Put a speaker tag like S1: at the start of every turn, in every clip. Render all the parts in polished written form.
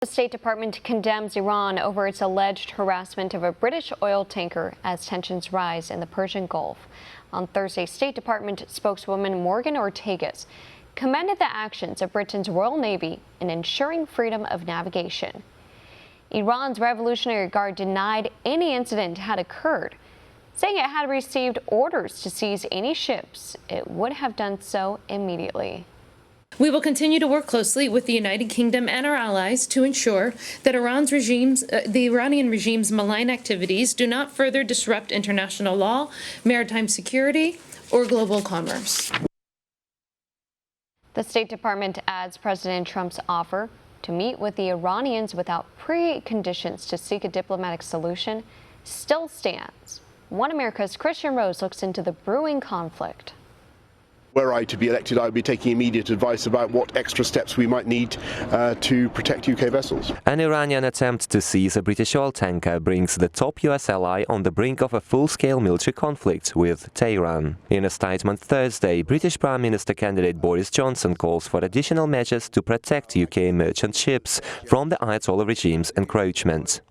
S1: The State Department condemns Iran over its alleged harassment of a British oil tanker as tensions rise in the Persian Gulf. On Thursday, State Department spokeswoman Morgan Ortagus commended the actions of Britain's Royal Navy in ensuring freedom of navigation. Iran's Revolutionary Guard denied any incident had occurred, saying it had received orders to seize any ships. It would have done so immediately.
S2: We will continue to work closely with the United Kingdom and our allies to ensure that the Iranian regime's malign activities do not further disrupt international law, maritime security, or global commerce.
S1: The State Department adds President Trump's offer to meet with the Iranians without preconditions to seek a diplomatic solution still stands. One America's Kristian Rouz looks into the brewing conflict.
S3: Were I to be elected, I would be taking immediate advice about what extra steps we might need to protect UK vessels.
S4: An Iranian attempt to seize a British oil tanker brings the top US ally on the brink of a full-scale military conflict with Tehran. In a statement Thursday, British Prime Minister candidate Boris Johnson calls for additional measures to protect UK merchant ships from the Ayatollah regime's encroachment.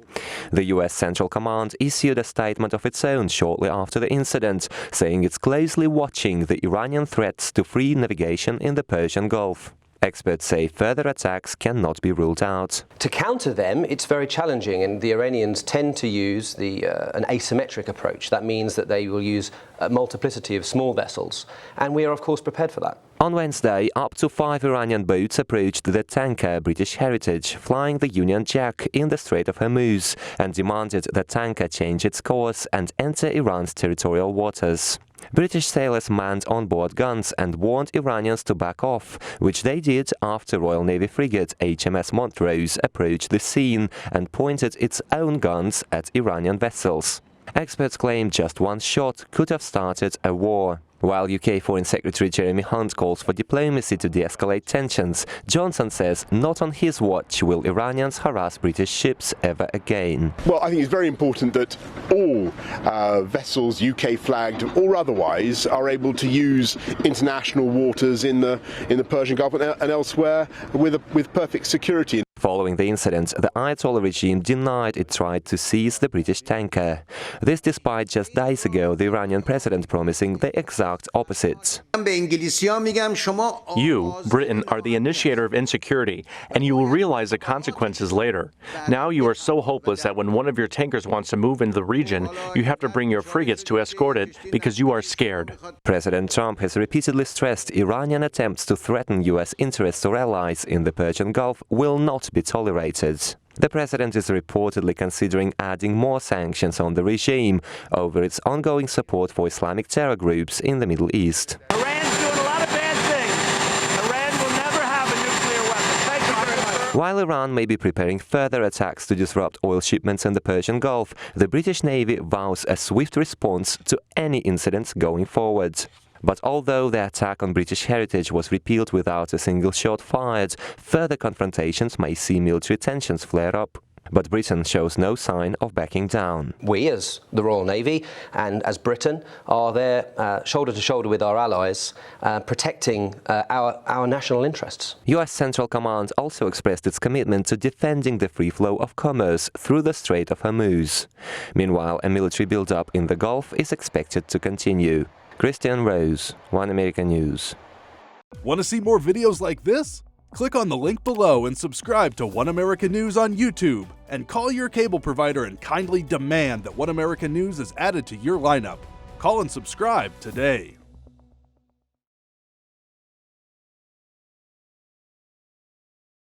S4: The U.S. Central Command issued a statement of its own shortly after the incident, saying it's closely watching the Iranian threats to free navigation in the Persian Gulf. Experts say further attacks cannot be ruled out.
S5: To counter them, it's very challenging, and the Iranians tend to use an asymmetric approach. That means that they will use a multiplicity of small vessels, and we are, of course, prepared for that.
S4: On Wednesday, up to 5 Iranian boats approached the tanker British Heritage, flying the Union Jack in the Strait of Hormuz, and demanded the tanker change its course and enter Iran's territorial waters. British sailors manned onboard guns and warned Iranians to back off, which they did after Royal Navy frigate HMS Montrose approached the scene and pointed its own guns at Iranian vessels. Experts claim just one shot could have started a war. While UK Foreign Secretary Jeremy Hunt calls for diplomacy to de-escalate tensions, Johnson says not on his watch will Iranians harass British ships ever again.
S3: Well, I think it's very important that all vessels, UK flagged or otherwise, are able to use international waters in the Persian Gulf and elsewhere with perfect security.
S4: Following the incident, the Ayatollah regime denied it tried to seize the British tanker. This despite just days ago the Iranian president promising the exact opposite.
S6: You, Britain, are the initiator of insecurity, and you will realize the consequences later. Now you are so hopeless that when one of your tankers wants to move into the region, you have to bring your frigates to escort it because you are scared.
S4: President Trump has repeatedly stressed Iranian attempts to threaten US interests or allies in the Persian Gulf will not be tolerated. The president is reportedly considering adding more sanctions on the regime over its ongoing support for Islamic terror groups in the Middle East.
S7: Iran's doing a lot of bad things. Iran will never have a nuclear weapon. Thank you very much.
S4: While Iran may be preparing further attacks to disrupt oil shipments in the Persian Gulf, the British Navy vows a swift response to any incidents going forward. But although the attack on British Heritage was repelled without a single shot fired, further confrontations may see military tensions flare up. But Britain shows no sign of backing down.
S5: We, as the Royal Navy and as Britain, are there shoulder to shoulder with our allies, protecting our national interests.
S4: US Central Command also expressed its commitment to defending the free flow of commerce through the Strait of Hormuz. Meanwhile, a military build-up in the Gulf is expected to continue. Kristian Rouz, One American News.
S8: Want to see more videos like this? Click on the link below and subscribe to One American News on YouTube, and call your cable provider and kindly demand that One American News is added to your lineup. Call and subscribe today.